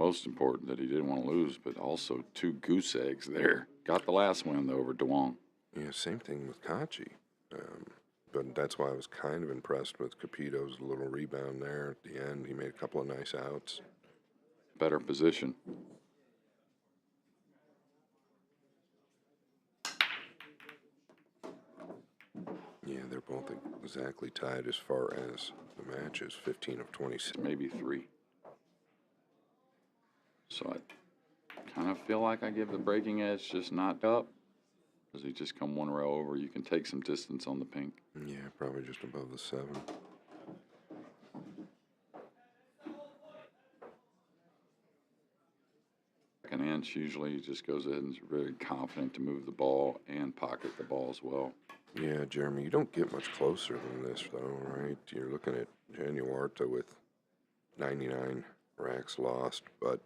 most important that he didn't want to lose, but also 2 goose eggs there. Got the last win, though, over 𝘼𝙽𝘽𝙍𝙍. Yeah, same thing with 𝘾𝙃𝙍𝙍. But that's why I was kind of impressed with Capito's little rebound there at the end. He made a couple of nice outs. Better position. Yeah, they're both exactly tied as far as the matches, 15 of 26. Maybe 3. So I kind of feel like I give the breaking edge just not up. Does he just come 1 row over? You can take some distance on the pink. Yeah, probably just above the 7. Second inch, usually he just goes ahead and is very confident to move the ball and pocket the ball as well. Yeah, Jeremy, you don't get much closer than this, though, right? You're looking at 𝘾𝙃𝙍𝙍 with 99 racks lost, but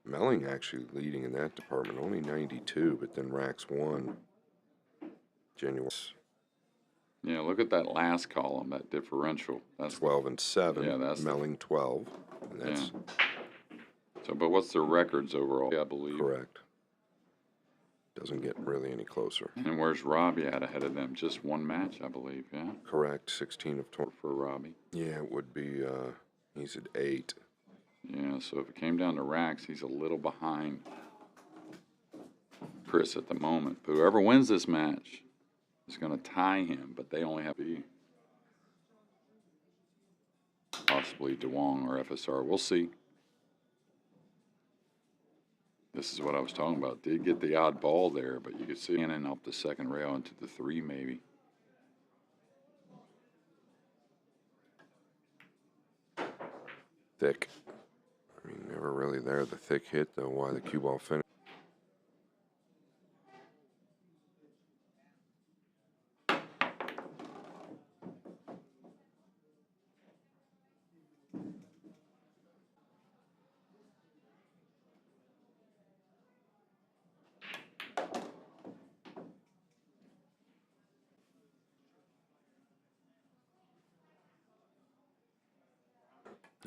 Melling actually leading in that department, only 92, but then racks won. 𝘾𝙃𝙍𝙍. Yeah, look at that last column, that differential. That's 12 and 7. Yeah, that's Melling 12. And that's yeah. So, but what's their records overall? I believe. Correct. Doesn't get really any closer. And where's Robbie at ahead of them? Just 1 match, I believe. Yeah. Correct. 16 of 20 for Robbie. Yeah, it would be. He's at 8. Yeah. So if it came down to racks, he's a little behind Chris at the moment. But whoever wins this match is going to tie him. But they only have to be possibly 𝘼𝙽𝙍 or FSR. We'll see. This is what I was talking about. Did get the odd ball there, but you could see in up the second rail into the 3 maybe. Thick. I mean, never really there. The thick hit, though, why the cue ball finished.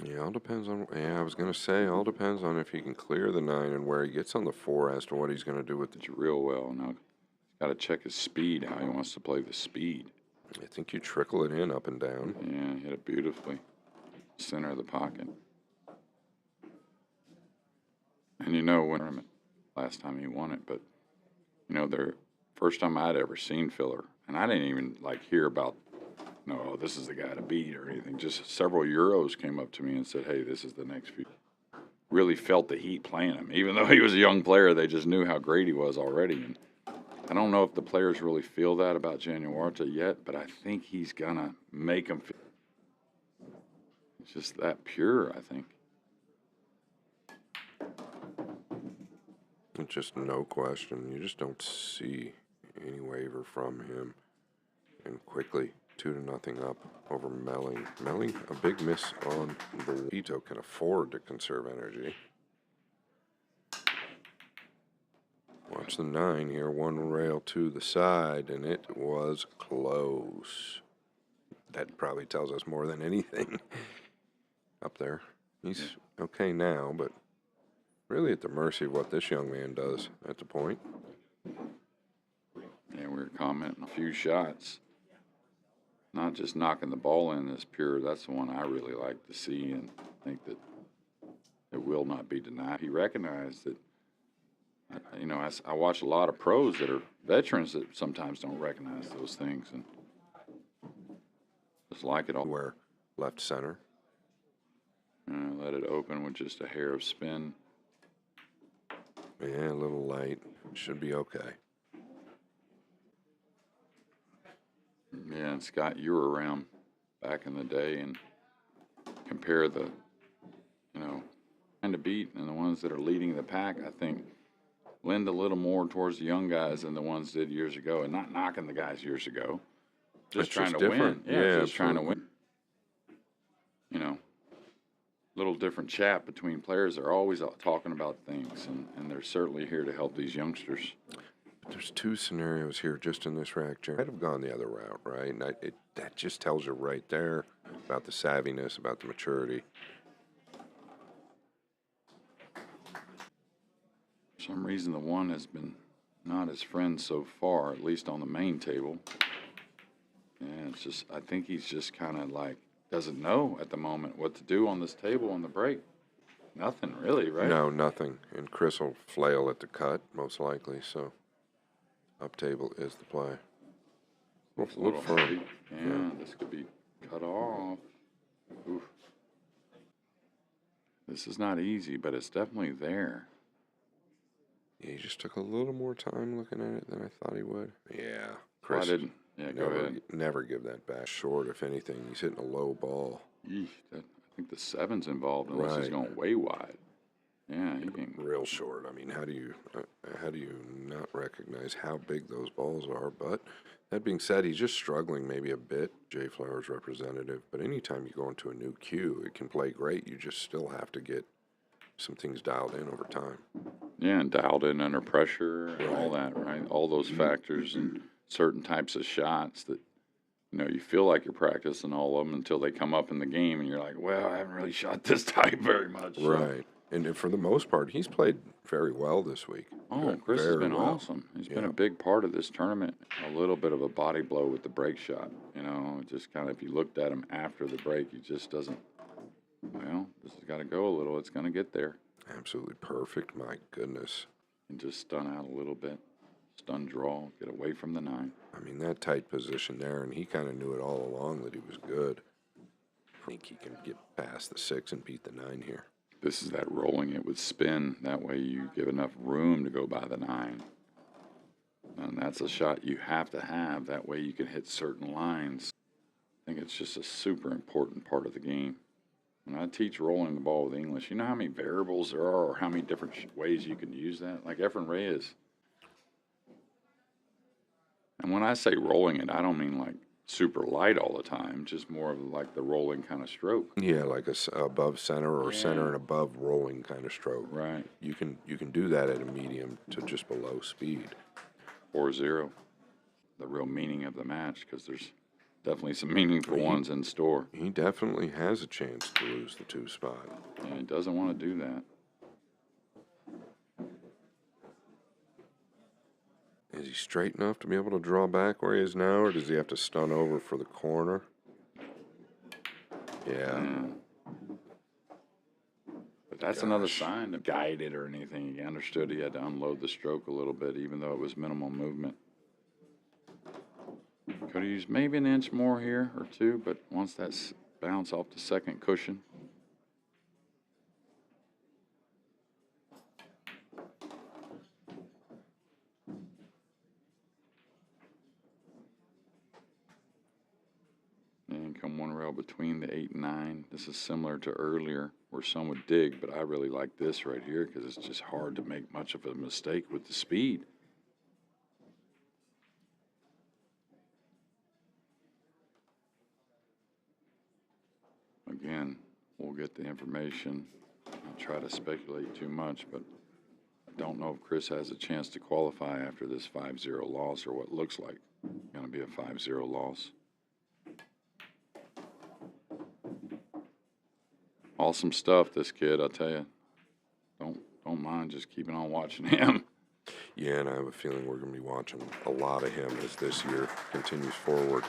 Yeah, all depends on, I was going to say, all depends on if he can clear the 9 and where he gets on the 4 as to what he's going to do with it. It's real well. Now, got to check his speed, how he wants to play the speed. I think you trickle it in up and down. Yeah, hit it beautifully. Center of the pocket. And you know, when last time he won it, but, you know, the first time I'd ever seen Filler, and I didn't even, like, hear about, no, this is the guy to beat or anything. Just several Euros came up to me and said, hey, this is the next few. Really felt the heat playing him. Even though he was a young player, they just knew how great he was already. And I don't know if the players really feel that about 𝘾𝙃𝙍𝙍 yet, but I think he's going to make them feel. It's just that pure, I think. Just no question. You just don't see any waver from him. And quickly, 2-0 up over Melling. Melling, a big miss on the Ito, can afford to conserve energy. Watch the 9 here, 1 rail to the side, and it was close. That probably tells us more than anything up there. He's okay now, but really at the mercy of what this young man does at the point. Yeah, we were commenting a few shots. Not just knocking the ball in is pure. That's the one I really like to see and think that it will not be denied. He recognized that, you know, I watch a lot of pros that are veterans that sometimes don't recognize those things and just like it all. Where left center. Let it open with just a hair of spin. Yeah, a little light. Should be okay. Yeah, and Scott, you were around back in the day and compare the, you know, trying to beat and the ones that are leading the pack, I think, lend a little more towards the young guys than the ones did years ago, and not knocking the guys years ago. Just trying to win. Yeah, just trying to win. You know, little different chat between players. They're always talking about things, and they're certainly here to help these youngsters. There's 2 scenarios here just in this rack, Jerry. I'd have gone the other route, right? And that just tells you right there about the savviness, about the maturity. For some reason, the one has been not his friend so far, at least on the main table. And it's just, I think he's just kind of like, doesn't know at the moment what to do on this table on the break. Nothing really, right? No, nothing. And Chris will flail at the cut, most likely, so up table is the play. Look for him. Yeah, this could be cut off. Oof. This is not easy, but it's definitely there. Yeah, he just took a little more time looking at it than I thought he would. Yeah, Chris. I didn't. Yeah, go ahead. Never give that back short. If anything, he's hitting a low ball. Eesh, I think the 7's involved unless he's going way wide. Yeah, he can. Real short. I mean, how do you not recognize how big those balls are? But that being said, he's just struggling maybe a bit. Jay Flowers representative, but anytime you go into a new cue, it can play great. You just still have to get some things dialed in over time. Yeah, and dialed in under pressure and all that, right? All those factors and certain types of shots that, you know, you feel like you're practicing all of them until they come up in the game and you're like, well, I haven't really shot this type very much. Right. And for the most part, he's played very well this week. Oh, Chris has been awesome. He's been a big part of this tournament. A little bit of a body blow with the break shot. You know, just kind of, if you looked at him after the break, he just doesn't, well, this has got to go a little. It's going to get there. Absolutely perfect. My goodness. And just stun out a little bit. Stun draw. Get away from the 9. I mean, that tight position there, and he kind of knew it all along that he was good. I think he can get past the 6 and beat the 9 here. This is that rolling it with spin. That way you give enough room to go by the 9. And that's a shot you have to have. That way you can hit certain lines. I think it's just a super important part of the game. When I teach rolling the ball with English, you know how many variables there are or how many different ways you can use that? Like Efren Reyes. And when I say rolling it, I don't mean like super light all the time, just more of like the rolling kind of stroke. Yeah, like a above center or center and above rolling kind of stroke. Right. You can do that at a medium to just below speed. 4-0. The real meaning of the match, because there's definitely some meaningful ones in store. He definitely has a chance to lose the 2 spot. And he doesn't want to do that. Is he straight enough to be able to draw back where he is now, or does he have to stun over for the corner? Yeah. But that's another sign to guide it or anything. He understood he had to unload the stroke a little bit, even though it was minimal movement. Could have used maybe an inch more here or 2, but once that's bounced off the second cushion. And come 1 rail between the 8 and 9. This is similar to earlier where some would dig, but I really like this right here because it's just hard to make much of a mistake with the speed. Again, we'll get the information. I'll try to speculate too much, but I don't know if Chris has a chance to qualify after this 5-0 loss or what looks like going to be a 5-0 loss. Awesome stuff, this kid, I tell you. Don't mind just keeping on watching him. Yeah, and I have a feeling we're going to be watching a lot of him as this year continues forward.